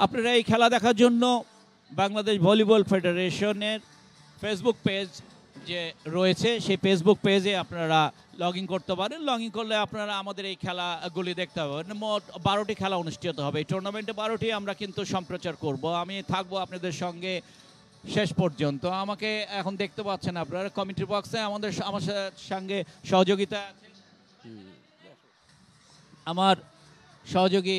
আপনারা এই খেলা দেখার জন্য বাংলাদেশ ভলিবল ফেডারেশনের ফেসবুক পেজ যে রয়েছে সেই ফেসবুক পেজে আপনারা লগ ইন করতে পারেন। লগ ইন করলে আপনারা আমাদের এই খেলাগুলি দেখতে পাবেন। মোট 12টি খেলা অনুষ্ঠিত হবে। এই টুর্নামেন্টে 12টি আমরা কিন্তু সম্প্রচার করব। আমি থাকবো আপনাদের সঙ্গে শেষ পর্যন্ত। আমাকে এখন দেখতে পাচ্ছেন আপনারা কমিটি বক্সে আমার সঙ্গে সহযোগিতা আছে আমার সহযোগী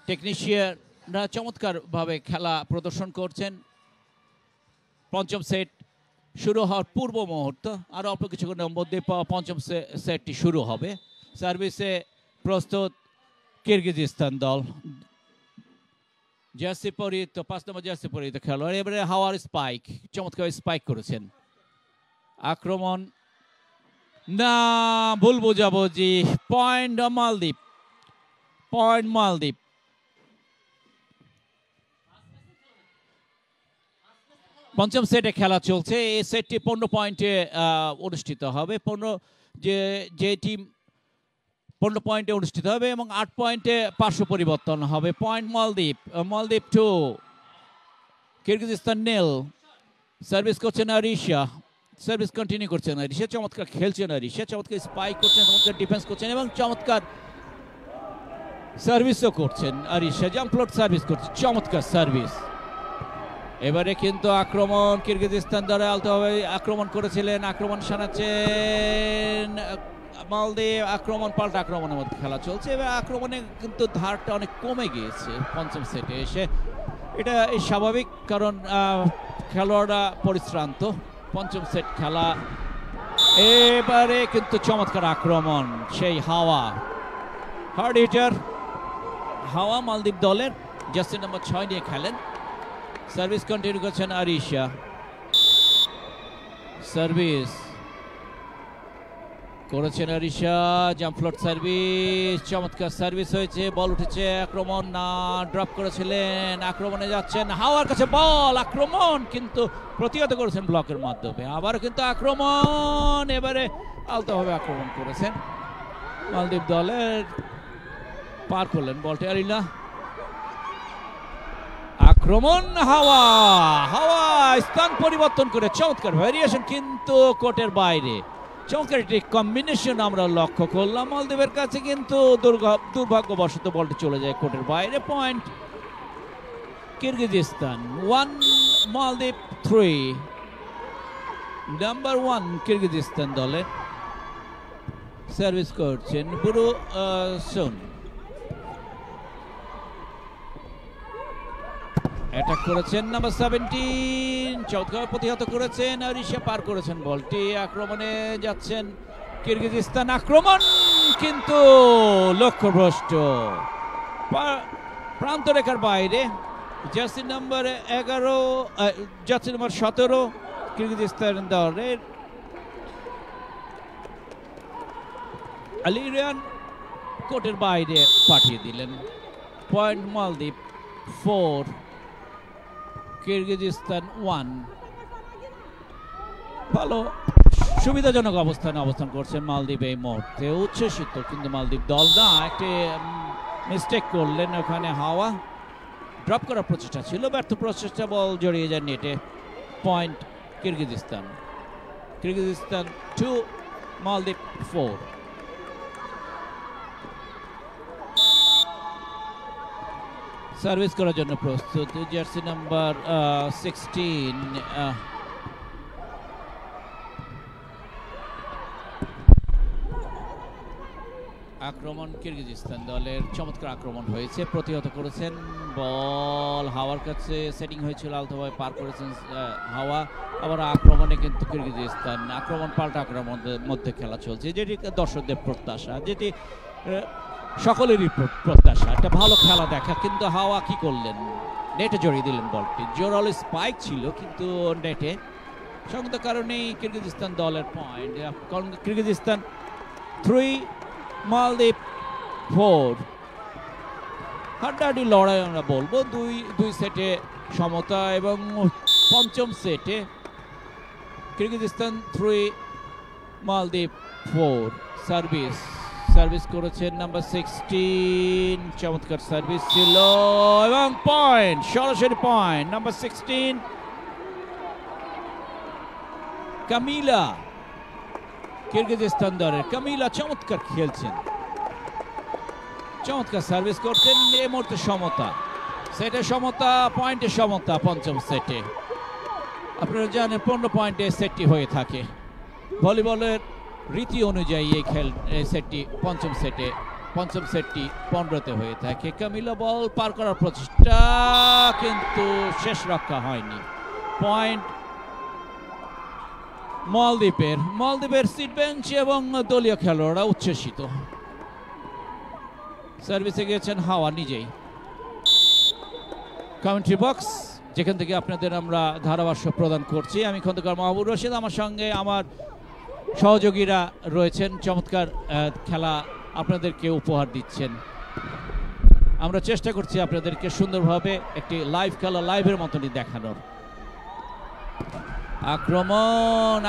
টেকনিশিয়ানরা চমৎকারভাবে খেলা প্রদর্শন করছেন। পঞ্চম সেট শুরু হওয়ার পূর্ব মুহূর্ত, আর অল্প কিছুক্ষণের মধ্যে পঞ্চম সেটটি শুরু হবে। সার্ভিসে প্রস্তুত কিরগিজস্তান দল। জার্সি পরিহিত 5 নম্বর জার্সি পরিহিত খেলোয়াড়। এবারে হাওয়ার স্পাইক, চমৎকার স্পাইক করেছেন। আক্রমণ না, ভুল বোঝাবুঝি। পয়েন্ট মালদ্বীপ, পয়েন্ট মালদ্বীপ। পঞ্চম সেটে খেলা চলছে। এই সেটটি 15 পয়েন্টে অনুষ্ঠিত হবে। যে টিম 15 পয়েন্টে অনুষ্ঠিত হবে এবং 8 পয়েন্টে পার্শ্ব পরিবর্তন হবে। পয়েন্ট মালদ্বীপ, মালদ্বীপ 2, কিরগিজস্তান নীল। সার্ভিস করছেন আরিশা, সার্ভিস কন্টিনিউ করছেন আরিশা। চমৎকার খেলছেন আরিশা, চমৎকার স্পাইক করছেন, চমৎকার ডিফেন্স করছেন এবং চমৎকার সার্ভিসও করছেন আরিশা। জাম্প ফ্লোট সার্ভিস করছেন, চমৎকার সার্ভিস। এবারে কিন্তু আক্রমণ কিরগিজস্তান দ্বারা আলতোভাবে আক্রমণ করেছিলেন, আক্রমণ শানাচ্ছেন মালদ্বীপ। আক্রমণ পাল্টা আক্রমণের মধ্যে খেলা চলছে। এবার আক্রমণে কিন্তু ধারটা অনেক কমে গিয়েছে পঞ্চম সেটে এসে। এটা স্বাভাবিক, কারণ খেলোয়াড়রা পরিশ্রান্ত। পঞ্চম সেট খেলা। এবারে কিন্তু চমৎকার আক্রমণ সেই হাওয়া, হার্ড হিটার হাওয়া মালদ্বীপ দলের। জার্সি নম্বর 6 নিয়ে খেলেন। সার্ভিস কন্টিনিউ করছেন আরিশা। সার্ভিস করেছেন আরিশা, জাম্প ফ্লোট সার্ভিস, চমৎকার সার্ভিস হয়েছে। বল উঠেছে, আক্রমণ না, ড্রপ করেছিলেন, আক্রমণে যাচ্ছেন। হাওয়ার কাছে বল, আক্রমণ কিন্তু প্রতিহত করেছেন ব্লকের মাধ্যমে। আবার কিন্তু আক্রমণ, এবারে আলতোভাবে আক্রমণ করেছেন মালদ্বীপ দলের। পার করলেন বলটি আরিনা। আক্রমণ হাওয়া, হাওয়া স্থান পরিবর্তন করে চমৎকার ভেরিয়েশন, কিন্তু কোর্টের বাইরে। চমৎকার একটি কম্বিনেশন আমরা লক্ষ্য করলাম মালদ্বীপের কাছে, কিন্তু দুর্ভাগ্যবশত বলটি চলে যায় কোর্টের বাইরে। পয়েন্ট কিরগিজস্তান 1, মালদ্বীপ 3। নাম্বার 1 কিরগিজস্তান দলের। সার্ভিস করছেন বুরু সোন। অ্যাটাক করেছেন নাম্বার 17, চমৎকার প্রতিহত করেছেন আরিশা। পার করেছেন বলটি, আক্রমণে যাচ্ছেন কিরগিজস্তান। আক্রমণ কিন্তু লক্ষ্যভ্রষ্ট, প্রান্তরেখার বাইরে। Jersey number 11, jersey number 17 Kyrgyzstan দলের আলিরিয়ান কোর্টের বাইরে পাঠিয়ে দিলেন। পয়েন্ট মালদ্বীপ 4, কিরগিজস্তান 1। ভালো সুবিধাজনক অবস্থান করছেন মালদ্বীপ এই মুহূর্তে। উচ্ছ্বসিত কিন্তু মালদ্বীপ দল না, একটি মিস্টেক করলেন ওখানে হাওয়া। ড্রপ করার প্রচেষ্টা ছিল, ব্যর্থ প্রচেষ্টা, বল জড়িয়ে যায় নেটে। পয়েন্ট কিরগিজস্তান, কিরগিজস্তান 2, মালদ্বীপ 4। সার্ভিস করার জন্য প্রস্তুত জার্সি নাম্বার 16। আক্রমণ কিরগিজস্তান দলের, চমৎকার আক্রমণ হয়েছে, প্রতিহত করেছেন। বল হাওয়ার কাছে সেটিং হয়েছিল, আলতোভাবে পার করেছেন হাওয়া। আবার আক্রমণে কিন্তু কিরগিজস্তান, আক্রমণ পাল্টা আক্রমণের মধ্যে খেলা চলছে, যেটি দর্শকদের প্রত্যাশা, যেটি সকলেরই প্রত্যাশা, একটা ভালো খেলা দেখা। কিন্তু হাওয়া কি করলেন, নেটে জড়িয়ে দিলেন বলটি। জোরালো স্পাইক ছিল কিন্তু নেটে, সংগত কারণেই কিরগিজস্তান দলের পয়েন্ট। কিরগিজস্তান 3, মালদ্বীপ 4। হাড্ডাহাড্ডি লড়াই আমরা বলবো, দুই সেটে সমতা। এবং পঞ্চম সেটে কিরগিজস্তান 3, মালদ্বীপ 4। সার্ভিস সার্ভিস করেছেন নাম্বার 16, চমৎকার সার্ভিস ছিল এবং পয়েন্ট, সরাসরি পয়েন্ট। নাম্বার 16 কামিলা, কিরগিজস্তান দলের কামিলা চমৎকার খেলছেন, চমৎকার সার্ভিস করছেন। এই মুহূর্তে সমতা, সেটে সমতা, পয়েন্টে সমতা পঞ্চম সেটে। আপনারা জানেন 15 পয়েন্টে সেটটি হয়ে থাকে ভলিবলের রীতি অনুযায়ী। এই সেটটি পঞ্চম সেটটি 15তে হয়ে থাকে। কামিলা বল পার করার প্রচেষ্টা, কিন্তু শেষ রক্ষা হয়নি। পয়েন্ট মালদ্বীপের সিট বেঞ্চ এবং দলীয় খেলোয়াড়রা উচ্ছ্বসিত। সার্ভিসে গিয়েছেন হাওয়া নিজেই। কমেন্ট্রি বক্স, যেখান থেকে আপনাদের আমরা ধারাভাষ্য প্রদান করছি, আমি খন্দকার মাহবুব রশিদ, আমার সঙ্গে আমার সহযোগীরা রয়েছেন, চমৎকার খেলা আপনাদেরকে উপহার দিচ্ছেন। আমরা চেষ্টা করছি আপনাদেরকে সুন্দরভাবে একটি লাইভ খেলা, লাইভের মতনই দেখানোর।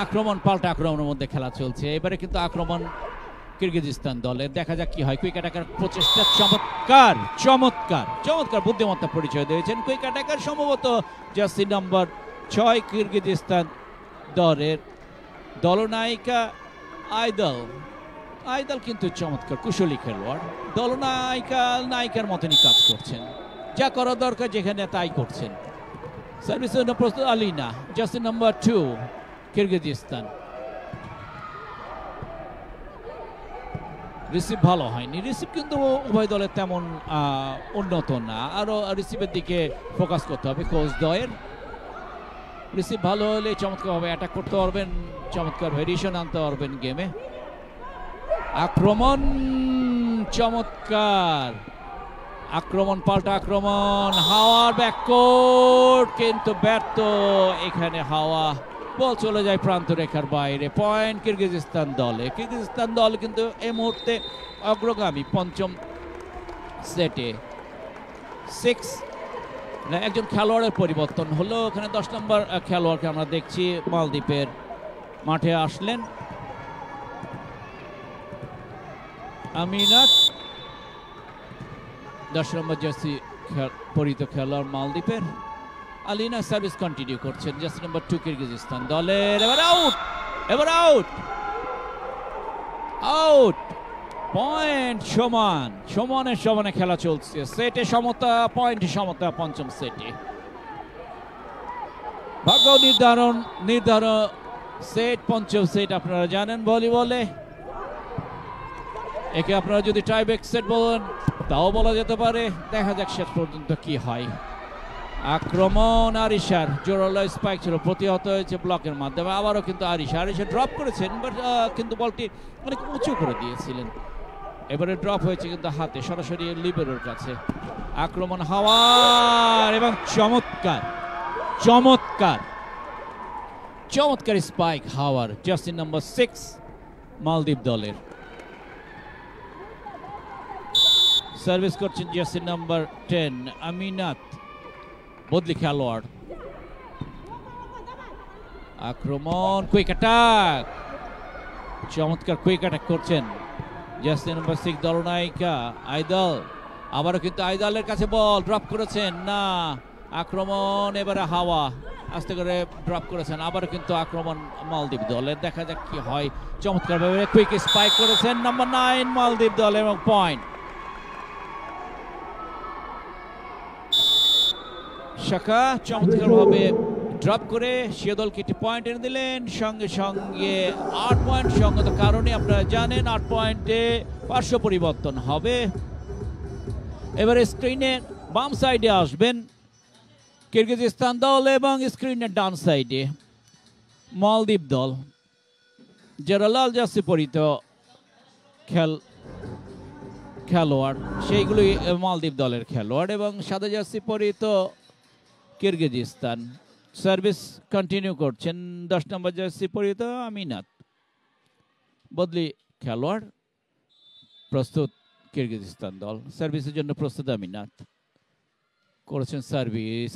আক্রমণ পাল্টা আক্রমণের মধ্যে খেলা চলছে। এবারে কিন্তু আক্রমণ কিরগিজস্তান দলের, দেখা যাক কি হয়। কুইক অ্যাটাকার প্রচেষ্টা, চমৎকার বুদ্ধিমত্তা পরিচয় দিয়েছেন কুইক অ্যাটাকার, সম্ভবত জার্সি নাম্বার 6 কিরগিজস্তান দলের দলনায়িকা আইদাল কিন্তু চমৎকার কুশলী খেলোয়াড়। নায়িকার মতনই কাজ করছেন, যা করা দরকার যেখানে তাই করছেন। সার্ভিসের জন্য প্রস্তুত Alina, jersey number 2 Kyrgyzstan. Receive ভালো হয়নি, রিসিভ কিন্তু উভয় দলের তেমন উন্নত না, আরো রিসিভের দিকে ফোকাস করতে হবে কোচ দ্বয়ের। রিসিভ ভালো হলে চমৎকারভাবে অ্যাটাক করতে পারবেন, চমৎকার ভেরিয়েশন আনতে পারবেন গেমে। আক্রমণ চমৎকার, পাল্টা আক্রমণ, হাওয়ার ব্যাককোর্ট কিন্তু ব্যর্থ। এখানে হাওয়া, বল চলে যায় প্রান্ত রেখার বাইরে। পয়েন্ট কিরগিজস্তান দল কিন্তু এই মুহূর্তে অগ্রগামী পঞ্চম সেটে। 6 একজন খেলোয়াড়ের পরিবর্তন হলো, ওখানে 10 নম্বর খেলোয়াড়কে আমরা দেখছি মালদ্বীপের মাঠে আসলেন। আমিনাত 10 নম্বর জার্সি পরিহিত খেলোয়াড় মালদ্বীপের। আলিনা সার্ভিস কন্টিনিউ করছেন, জার্সি নাম্বার 2 কিরগিজস্তান দলের। এবার আউট। পয়েন্ট সমানে খেলা চলছে। সেটে সমতা, পয়েন্টে সমতা পঞ্চম সেটে। ভাগ্য নির্ধারণ সেট, পঞ্চম সেট আপনারা জানেন ভলিবলে। একে আপনারা যদি টাইব্রেক সেট বলেন তাও বলা যেতে পারে। দেখা যাক শেষ পর্যন্ত কি হয়। আক্রমণ আরিশার, জোরালো স্পাইক ছিল, প্রতিহত হয়েছে ব্লকের মাধ্যমে। আবারও কিন্তু আরিশা ড্রপ করেছেন, বাট কিন্তু বলটি অনেক উঁচু করে দিয়েছিলেন। এবারে ড্রপ হয়েছে কিন্তু হাতে, সরাসরি লিবেরোর কাছে। আক্রমণ হাওয়ার এবং চমৎকার স্পাইক হাওয়ার, জার্সি নাম্বার 6 মালদ্বীপ দলের। সার্ভিস করছেন জার্সি নাম্বার 10 আমিনাত, বদলি খেলোয়াড়। আক্রমণ, কুইক অ্যাটাক, চমৎকার কুইক অ্যাটাক করছেন জার্সি নাম্বার 6 দলনায়িকা আইদাল। আবারও কিন্তু আইদালের কাছে বল ড্রপ করেছেন না। আক্রমণ, এবারে হাওয়া আস্তে করে ড্রপ করেছেন। আবারও কিন্তু আক্রমণ মালদ্বীপ দলের, দেখা যাক কি হয়। চমৎকার ভাবে কুইক স্পাইক করেছেন নাম্বার 9 মালদ্বীপ দল এবং পয়েন্ট। শাখা চমৎকারভাবে ড্রপ করে সে দলকে একটি পয়েন্ট এনে দিলেন। সঙ্গে 8 পয়েন্ট সঙ্গত কারণে আপনারা জানেন 8 পয়েন্টে পার্শ্ব পরিবর্তন হবে। এবারে স্ক্রিনের বাম সাইডে আসবেন কিরগিজস্তান দল এবং স্ক্রিনের ডান সাইডে মালদ্বীপ দল, যারা লাল জার্সি পরিহিত খেলোয়াড় সেইগুলি মালদ্বীপ দলের খেলোয়াড়, এবং সাদা জার্সি পরিহিত কিরগিজস্তান। সার্ভিস কন্টিনিউ করছেন 10 নম্বর জার্সি পরিহিত আমিনাত, বদলি খেলোয়াড়। প্রস্তুত কিরগিজস্তান দল, সার্ভিসের জন্য প্রস্তুত আমিনাত করেছেন সার্ভিস।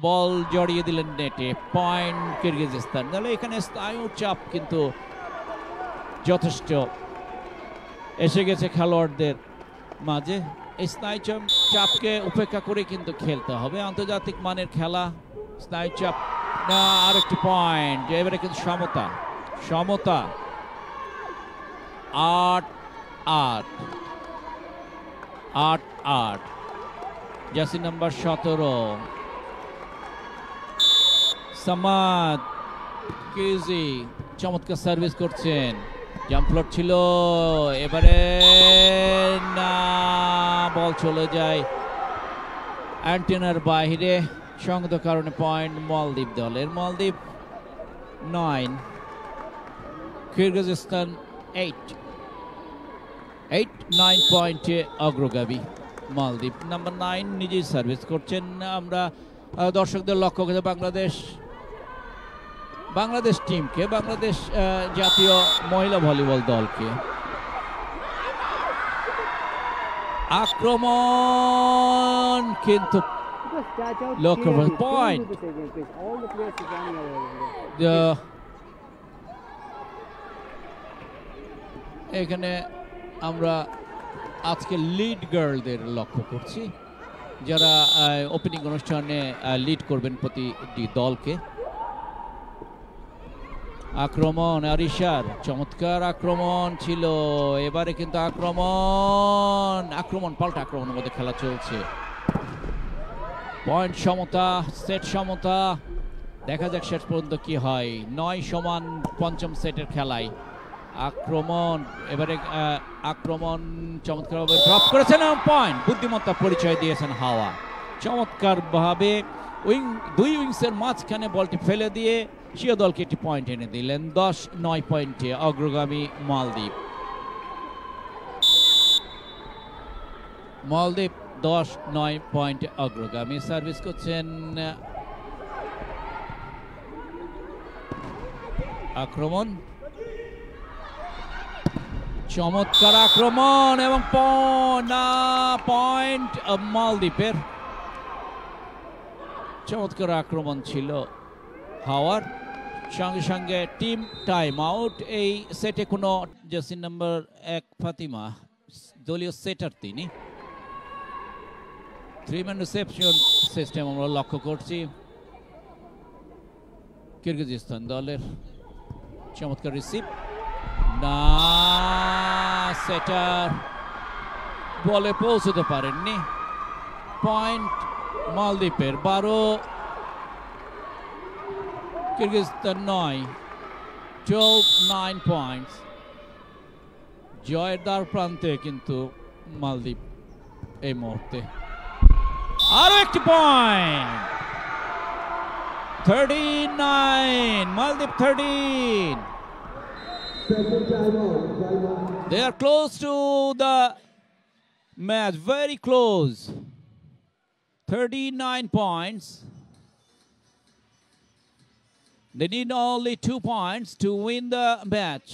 বল জড়িয়ে দিলেন নেটে, পয়েন্ট কিরগিজস্তান। তাহলে এখানে স্নায়ু চাপ কিন্তু যথেষ্ট এসে গেছে খেলোয়াড়দের মাঝে। এই স্নায়ু চাপকে উপেক্ষা করে কিন্তু খেলতে হবে, আন্তর্জাতিক মানের খেলা। স্নায়ু চাপ না, আর একটি পয়েন্ট। এবারে কিন্তু সমতা, 8-8 জার্সি নাম্বার 17 সামাদ কিজি চমৎকার সার্ভিস করছেন। জাম্প ফ্লোট ছিল, এবারে না, বল চলে যায় অ্যান্টেনার বাইরে। সংগত কারণে পয়েন্ট মালদ্বীপ দলের। মালদ্বীপ 9, কিরগিজস্তান 8 পয়েন্টে অগ্রগামী মালদ্বীপ। নাম্বার 9 নিজেই সার্ভিস করছেন। আমরা দর্শকদের লক্ষ্য করে বাংলাদেশ টিমকে, বাংলাদেশ জাতীয় মহিলা ভলিবল দলকে। আক্রমণ কিন্তু লক্ষ্য পয়েন্ট। এখানে আমরা আজকে লিড গার্লদের লক্ষ্য করছি, যারা ওপেনিং অনুষ্ঠানে লিড করবেন প্রতিটি দলকে। আক্রমণ আরিশার, চমৎকার আক্রমণ ছিল। এবারে কিন্তু আক্রমণ পাল্টা আক্রমণের মধ্যে খেলা চলছে। পয়েন্ট সমতা, সেট সমতা। দেখা যাক শেষ পর্যন্ত কি হয়। 9 পঞ্চম সেটের খেলায় আক্রমণ, এবারে আক্রমণ চমৎকারভাবে ড্রপ করেছেন এবং পয়েন্ট। বুদ্ধিমত্তা পরিচয় দিয়েছেন হাওয়া চমৎকারভাবে। দুই উইংসের মাঝখানে বলটি ফেলে দিয়ে সিও দলকে একটি পয়েন্ট এনে দিলেন। 10-9 পয়েন্টে অগ্রগামী মালদ্বীপ। 10-9 পয়েন্টে অগ্রগামী। সার্ভিস করছেন আক্রমণ, চমৎকার আক্রমণ এবং পয়েন্ট মালদ্বীপের। চমৎকার আক্রমণ ছিল হাওয়ার। সঙ্গে সঙ্গে টিম টাইম আউট। এই সেটে কোনো জার্সি নাম্বার 1 ফাতিমা, দলীয় সেটার তিনি। 3-ম্যান রিসেপশন সিস্টেম আমরা লক্ষ্য করছি কিরগিজস্তান দলের। চমৎকার রিসিভ, না, সেটার বলে পৌঁছতে পারেননি। পয়েন্ট মালদ্বীপের 12, কিরগিজস্তান 9, 12-9 পয়েন্টস। জয়ের দ্বার প্রান্তে কিন্তু মালদ্বীপ এই মুহূর্তে। আরো একটি পয়েন্ট, 39, মালদ্বীপ 13। They are close to the match, very close. 39 points. They need only 2 points to win the match.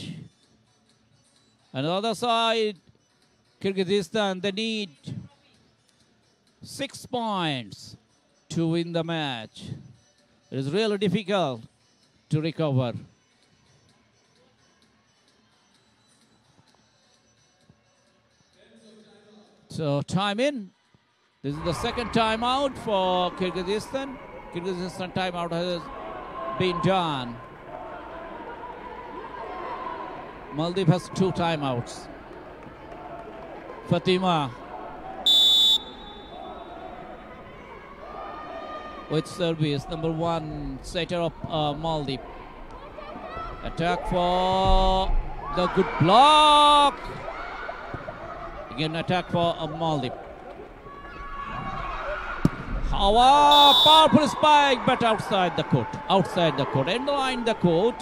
On the other side, Kyrgyzstan, they need 6 points to win the match. It is really difficult to recover. So time in. This is the second timeout for Kyrgyzstan. Kyrgyzstan timeout has been done. Maldives has 2 timeouts. Fatima with service, number 1 setter of Maldives. Attack for the good block. Again attack for Maldives. Hawa, powerful spike, but outside the court. End line the court.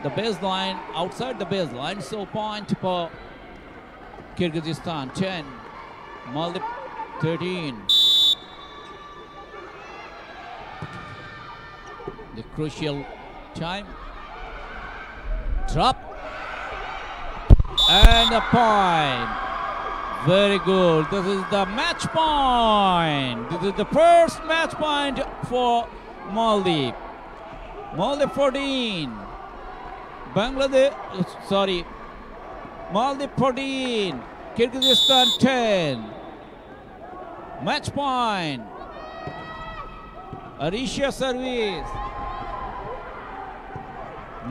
The baseline, outside the baseline. So point for Kyrgyzstan 10, Maldives 13. The crucial time. Drop. And a point. Very good. This is the match point. This is the first match point for Maldives. Maldives 14. Maldives 14, Kyrgyzstan 10. Match point. Arisha service.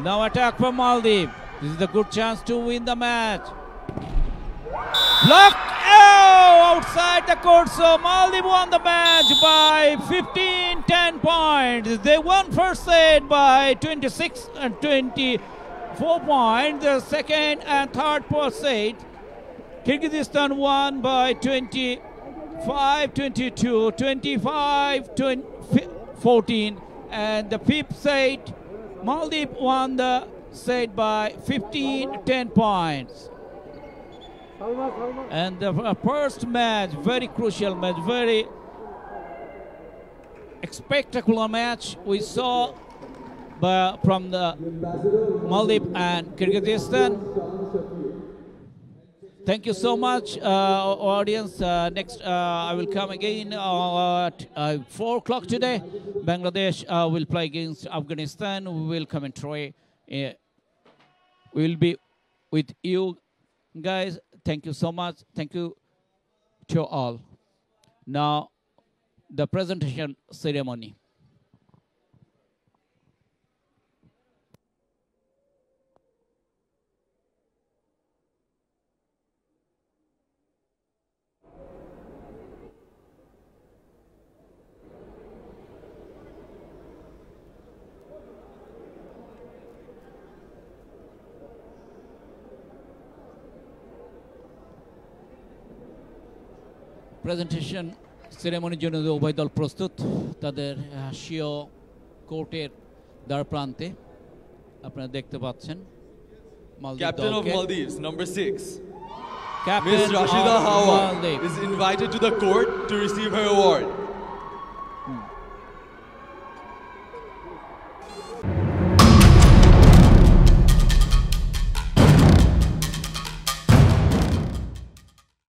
Now attack from Maldives. This is a good chance to win the match. Block! Oh! Outside the court. So Maldives won the match by 15-10 points. They won first set by 26 and 24 points. The second and third set, Kyrgyzstan won by 25-22, 25-14, and the fifth set, Maldives won the set by 15-10 points. And the first match, very crucial match, very spectacular match we saw from the Maldives and Kyrgyzstan. Thank you so much, audience. Next, I will come again at 4 o'clock today. Bangladesh will play against Afghanistan. We will come and try. We will be with you guys. Thank you so much. Thank you to all. Now, the presentation ceremony. Presentation সেরেমনির জন্য উভয় দল প্রস্তুত তাদের স্বীয় কোর্টের দ্বার প্রান্তে আপনারা দেখতে পাচ্ছেন Captain of Maldives, number 6. Captain Ms. Rashida Hawa Maldives is invited to the court to receive her award.